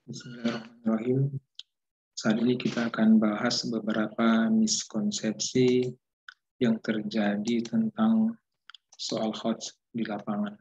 Bismillahirrahmanirrahim. Saat ini kita akan bahas beberapa miskonsepsi yang terjadi tentang soal HOTS di lapangan.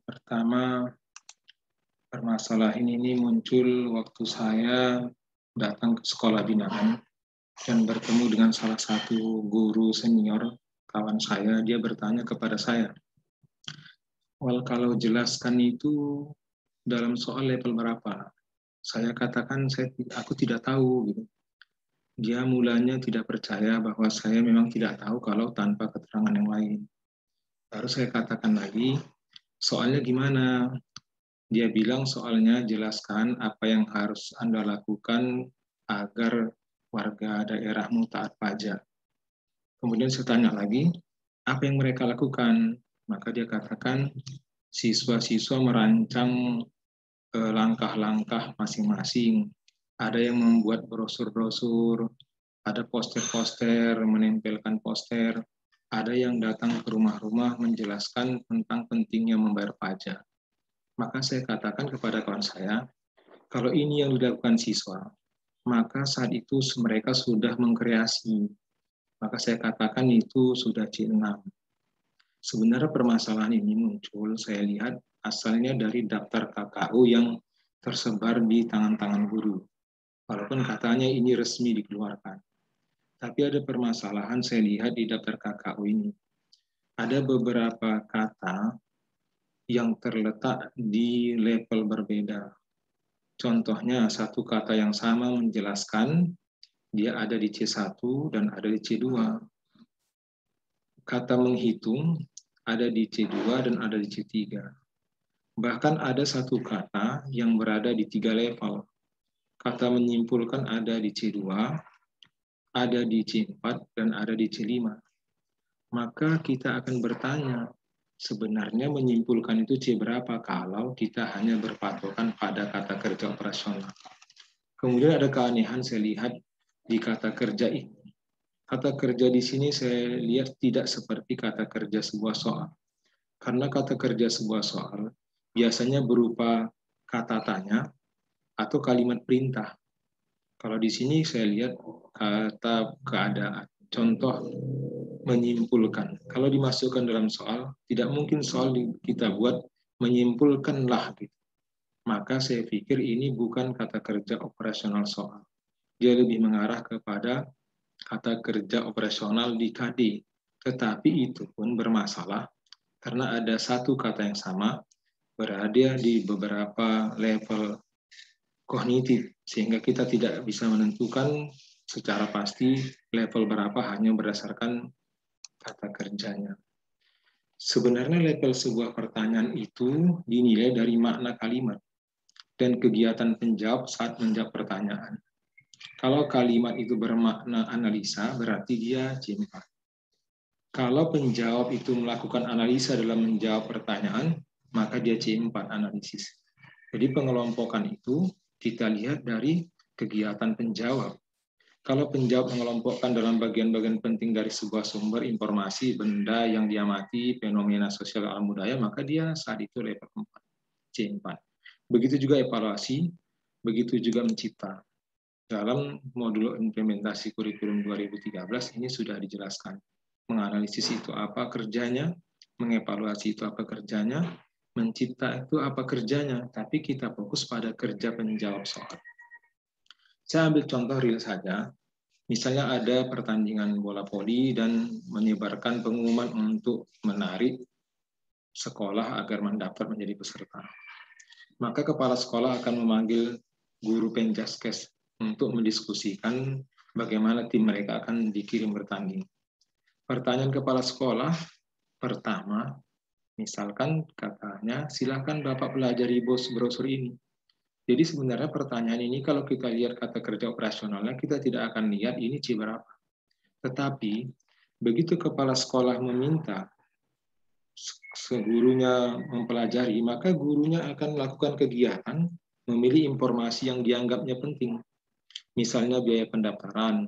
Pertama, permasalahan ini muncul waktu saya datang ke sekolah binaan dan bertemu dengan salah satu guru senior kawan saya. Dia bertanya kepada saya, "Well, kalau jelaskan itu dalam soal level berapa?" Saya katakan aku tidak tahu gitu. Dia mulanya tidak percaya bahwa saya memang tidak tahu kalau tanpa keterangan yang lain. Baru saya katakan lagi, soalnya gimana? Dia bilang soalnya jelaskan apa yang harus Anda lakukan agar warga daerahmu taat pajak. Kemudian saya tanya lagi, apa yang mereka lakukan? Maka dia katakan, siswa-siswa merancang langkah-langkah masing-masing. Ada yang membuat brosur-brosur, ada poster-poster, menempelkan poster, ada yang datang ke rumah-rumah menjelaskan tentang pentingnya membayar pajak. Maka saya katakan kepada kawan saya, kalau ini yang dilakukan siswa, maka saat itu mereka sudah mengkreasi. Maka saya katakan itu sudah C6. Sebenarnya permasalahan ini muncul, saya lihat asalnya dari daftar KKU yang tersebar di tangan-tangan guru. Walaupun katanya ini resmi dikeluarkan. Tapi ada permasalahan saya lihat di daftar KKU ini. Ada beberapa kata yang terletak di level berbeda. Contohnya, satu kata yang sama menjelaskan, dia ada di C1 dan ada di C2. Kata menghitung ada di C2 dan ada di C3. Bahkan ada satu kata yang berada di 3 level. Kata menyimpulkan ada di C2, ada di C4, dan ada di C5. Maka kita akan bertanya, sebenarnya menyimpulkan itu C berapa kalau kita hanya berpatokan pada kata kerja operasional. Kemudian ada keanehan saya lihat di kata kerja ini. Kata kerja di sini saya lihat tidak seperti kata kerja sebuah soal. Karena kata kerja sebuah soal biasanya berupa kata tanya atau kalimat perintah. Kalau di sini saya lihat kata keadaan. Contoh menyimpulkan. Kalau dimasukkan dalam soal, tidak mungkin soal kita buat menyimpulkanlah gitu. Maka saya pikir ini bukan kata kerja operasional soal. Dia lebih mengarah kepada kata kerja operasional di KD. Tetapi itu pun bermasalah karena ada satu kata yang sama berada di beberapa level kognitif, sehingga kita tidak bisa menentukan secara pasti level berapa hanya berdasarkan kata kerjanya. Sebenarnya level sebuah pertanyaan itu dinilai dari makna kalimat dan kegiatan penjawab saat menjawab pertanyaan. Kalau kalimat itu bermakna analisa, berarti dia C4. Kalau penjawab itu melakukan analisa dalam menjawab pertanyaan, maka dia C4 analisis. Jadi pengelompokan itu kita lihat dari kegiatan penjawab. Kalau penjawab mengelompokkan dalam bagian-bagian penting dari sebuah sumber informasi, benda yang diamati, fenomena sosial alam budaya, maka dia saat itu level 4, C4. Begitu juga evaluasi, begitu juga mencipta. Dalam modul implementasi kurikulum 2013 ini sudah dijelaskan. Menganalisis itu apa kerjanya, mengevaluasi itu apa kerjanya, mencipta itu apa kerjanya, tapi kita fokus pada kerja penjawab soal. Saya ambil contoh real saja. Misalnya ada pertandingan bola voli dan menyebarkan pengumuman untuk menarik sekolah agar mendaftar menjadi peserta. Maka kepala sekolah akan memanggil guru penjaskes untuk mendiskusikan bagaimana tim mereka akan dikirim bertanding. Pertanyaan kepala sekolah pertama, misalkan katanya, silakan Bapak pelajari brosur ini. Jadi sebenarnya pertanyaan ini kalau kita lihat kata kerja operasionalnya, kita tidak akan lihat ini C berapa. Tetapi begitu kepala sekolah meminta gurunya mempelajari, maka gurunya akan melakukan kegiatan memilih informasi yang dianggapnya penting. Misalnya biaya pendaftaran.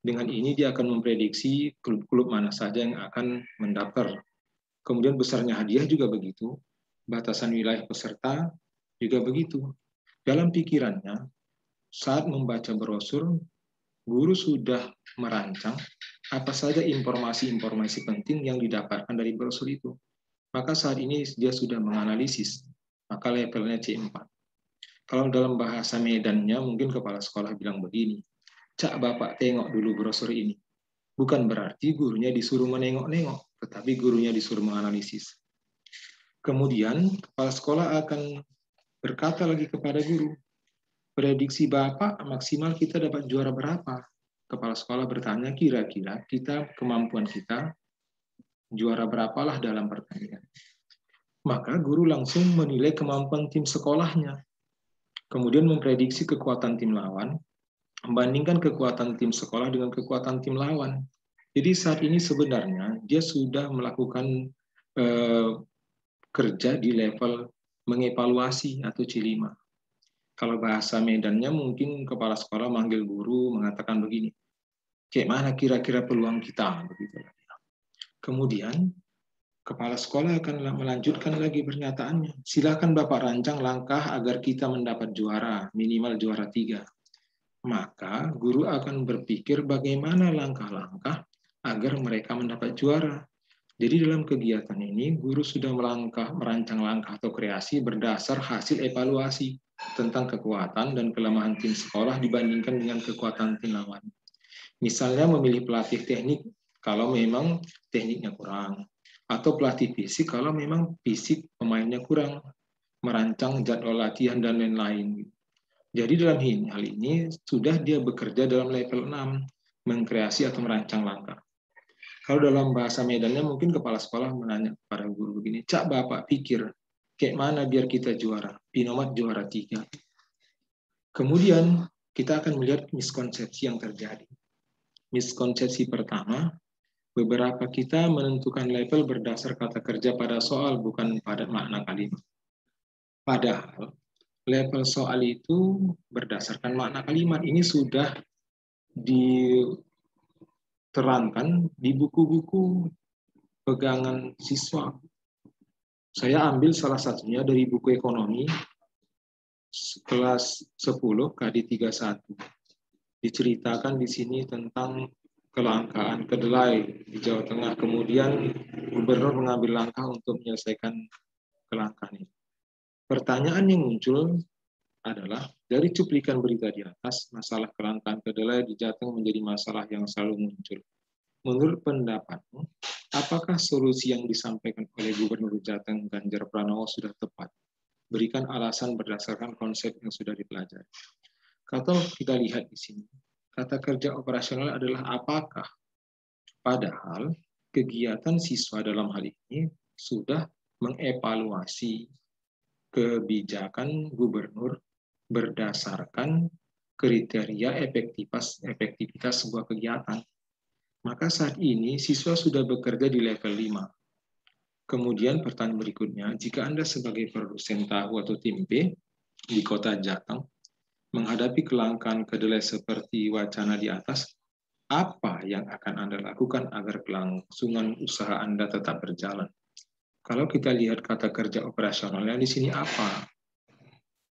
Dengan ini dia akan memprediksi klub-klub mana saja yang akan mendaftar. Kemudian besarnya hadiah juga begitu. Batasan wilayah peserta juga begitu. Dalam pikirannya, saat membaca brosur, guru sudah merancang apa saja informasi-informasi penting yang didapatkan dari brosur itu. Maka saat ini dia sudah menganalisis, maka levelnya C4. Kalau dalam bahasa Medannya, mungkin kepala sekolah bilang begini, "Cak, Bapak tengok dulu brosur ini." Bukan berarti gurunya disuruh menengok-nengok, tetapi gurunya disuruh menganalisis. Kemudian, kepala sekolah akan berkata lagi kepada guru, "Prediksi Bapak maksimal kita dapat juara berapa?" Kepala sekolah bertanya, "Kira-kira kemampuan kita juara berapalah dalam pertandingan?" Maka guru langsung menilai kemampuan tim sekolahnya, kemudian memprediksi kekuatan tim lawan, membandingkan kekuatan tim sekolah dengan kekuatan tim lawan. Jadi saat ini sebenarnya dia sudah melakukan kerja di level mengevaluasi atau C5. Kalau bahasa Medannya mungkin kepala sekolah manggil guru mengatakan begini, "Kayak mana kira-kira peluang kita?" Begitu. Kemudian kepala sekolah akan melanjutkan lagi pernyataannya. "Silakan Bapak rancang langkah agar kita mendapat juara, minimal juara 3." Maka guru akan berpikir bagaimana langkah-langkah agar mereka mendapat juara. Jadi dalam kegiatan ini, guru sudah merancang langkah atau kreasi berdasar hasil evaluasi tentang kekuatan dan kelemahan tim sekolah dibandingkan dengan kekuatan tim lawan. Misalnya memilih pelatih teknik kalau memang tekniknya kurang, atau pelatih fisik kalau memang fisik pemainnya kurang, merancang jadwal latihan dan lain-lain. Jadi dalam hal ini sudah dia bekerja dalam level 6, mengkreasi atau merancang langkah. Kalau dalam bahasa Medannya mungkin kepala sekolah menanya kepada guru begini, "Cak, Bapak pikir kayak mana biar kita juara? Pinomat juara 3." Kemudian kita akan melihat miskonsepsi yang terjadi. Miskonsepsi pertama, beberapa kita menentukan level berdasar kata kerja pada soal, bukan pada makna kalimat. Padahal level soal itu berdasarkan makna kalimat. Ini sudah diterangkan di buku-buku pegangan siswa. Saya ambil salah satunya dari buku ekonomi kelas 10 KD 31. Diceritakan di sini tentang kelangkaan kedelai di Jawa Tengah. Kemudian gubernur mengambil langkah untuk menyelesaikan kelangkaan ini. Pertanyaan yang muncul adalah, dari cuplikan berita di atas, masalah kelangkaan kedelai di Jateng menjadi masalah yang selalu muncul. Menurut pendapatmu, apakah solusi yang disampaikan oleh Gubernur Jateng Ganjar Pranowo sudah tepat? Berikan alasan berdasarkan konsep yang sudah dipelajari. Kalau kita lihat di sini, kata kerja operasional adalah apakah? Padahal kegiatan siswa dalam hal ini sudah mengevaluasi kebijakan gubernur berdasarkan kriteria efektivitas sebuah kegiatan. Maka saat ini siswa sudah bekerja di level 5. Kemudian pertanyaan berikutnya, jika Anda sebagai produsen tahu atau tempe di kota Jateng menghadapi kelangkaan kedelai seperti wacana di atas, apa yang akan Anda lakukan agar kelangsungan usaha Anda tetap berjalan? Kalau kita lihat kata kerja operasionalnya di sini apa?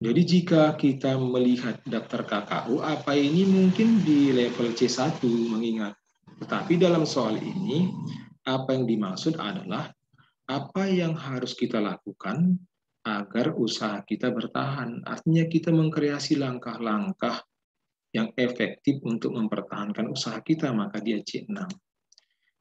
Jadi jika kita melihat daftar KKU, apa ini mungkin di level C1 mengingat. Tetapi dalam soal ini, apa yang dimaksud adalah apa yang harus kita lakukan agar usaha kita bertahan. Artinya kita mengkreasi langkah-langkah yang efektif untuk mempertahankan usaha kita, maka dia C6.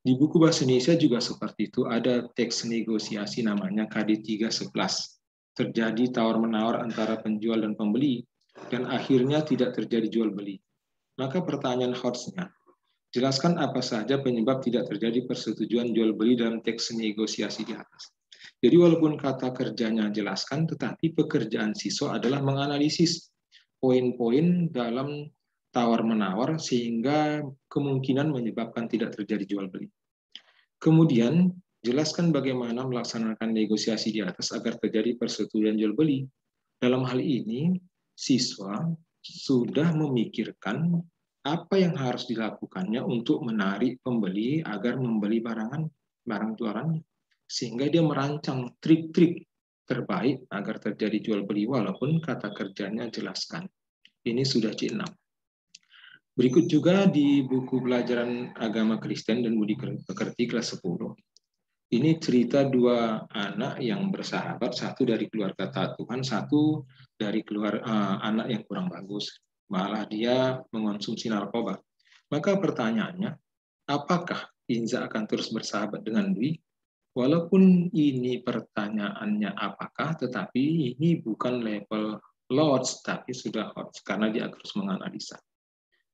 Di buku Bahasa Indonesia juga seperti itu, ada teks negosiasi namanya KD 311. Terjadi tawar-menawar antara penjual dan pembeli, dan akhirnya tidak terjadi jual beli. Maka pertanyaan harusnya, jelaskan apa saja penyebab tidak terjadi persetujuan jual beli dalam teks negosiasi di atas. Jadi walaupun kata kerjanya jelaskan, tetapi pekerjaan siswa adalah menganalisis poin-poin dalam tawar-menawar sehingga kemungkinan menyebabkan tidak terjadi jual beli. Kemudian jelaskan bagaimana melaksanakan negosiasi di atas agar terjadi persetujuan jual beli. Dalam hal ini, siswa sudah memikirkan apa yang harus dilakukannya untuk menarik pembeli agar membeli barang jualannya. Sehingga dia merancang trik-trik terbaik agar terjadi jual beli walaupun kata kerjanya jelaskan. Ini sudah C6. Berikut juga di buku pelajaran agama Kristen dan Budi Pekerti kelas 10. Ini cerita dua anak yang bersahabat, satu dari keluarga taat Tuhan, satu dari anak yang kurang bagus. Malah dia mengonsumsi narkoba. Maka pertanyaannya, apakah Inza akan terus bersahabat dengan Dwi? Walaupun ini pertanyaannya apakah, tetapi ini bukan level Lords, tapi sudah Lords, karena dia harus menganalisa.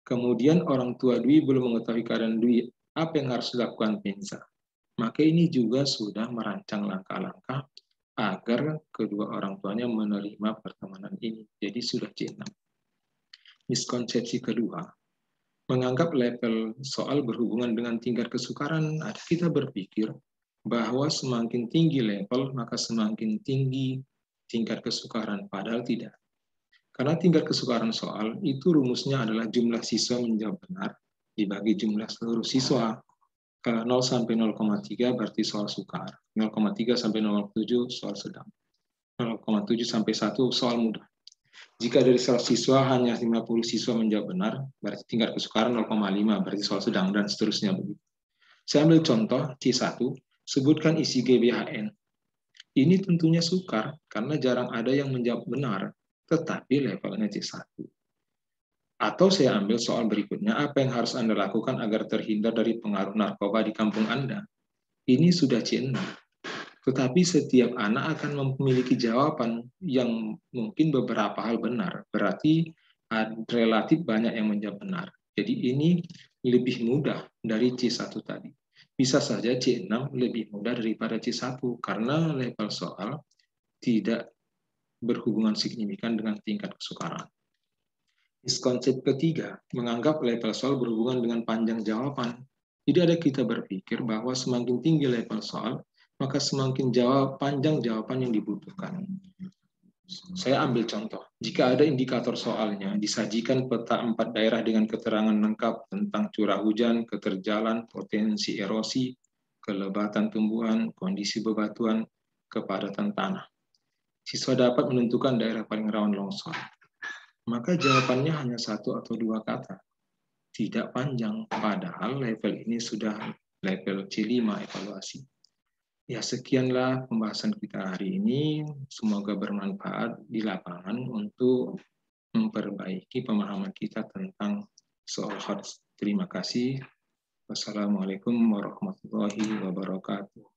Kemudian orang tua Dwi belum mengetahui keadaan Dwi, apa yang harus dilakukan Inza? Maka ini juga sudah merancang langkah-langkah agar kedua orang tuanya menerima pertemanan ini. Jadi sudah C6. Miskonsepsi kedua, menganggap level soal berhubungan dengan tingkat kesukaran, ada kita berpikir bahwa semakin tinggi level, maka semakin tinggi tingkat kesukaran. Padahal tidak. Karena tingkat kesukaran soal itu rumusnya adalah jumlah siswa menjawab benar dibagi jumlah seluruh siswa. 0 sampai 0,3 berarti soal sukar. 0,3 sampai 0,7 soal sedang. 0,7 sampai 1 soal mudah. Jika dari 100 siswa hanya 50 siswa menjawab benar, berarti tingkat kesukaran 0,5 berarti soal sedang dan seterusnya begitu. Saya ambil contoh C1, sebutkan isi GBHN. Ini tentunya sukar karena jarang ada yang menjawab benar, tetapi levelnya C1. Atau saya ambil soal berikutnya, apa yang harus Anda lakukan agar terhindar dari pengaruh narkoba di kampung Anda? Ini sudah C6. Tetapi setiap anak akan memiliki jawaban yang mungkin beberapa hal benar. Berarti relatif banyak yang menjawab benar. Jadi ini lebih mudah dari C1 tadi. Bisa saja C6 lebih mudah daripada C1 karena level soal tidak berhubungan signifikan dengan tingkat kesukaran. Miskonsep ketiga, menganggap level soal berhubungan dengan panjang jawaban. Jadi ada kita berpikir bahwa semakin tinggi level soal, maka semakin panjang jawaban yang dibutuhkan. Saya ambil contoh, jika ada indikator soalnya, disajikan peta 4 daerah dengan keterangan lengkap tentang curah hujan, keterjalan, potensi erosi, kelebatan tumbuhan, kondisi bebatuan, kepadatan tanah. Siswa dapat menentukan daerah paling rawan longsor. Maka jawabannya hanya 1 atau 2 kata. Tidak panjang, padahal level ini sudah level C5 evaluasi. Ya, sekianlah pembahasan kita hari ini. Semoga bermanfaat di lapangan untuk memperbaiki pemahaman kita tentang soal HOTS. Terima kasih. Wassalamualaikum warahmatullahi wabarakatuh.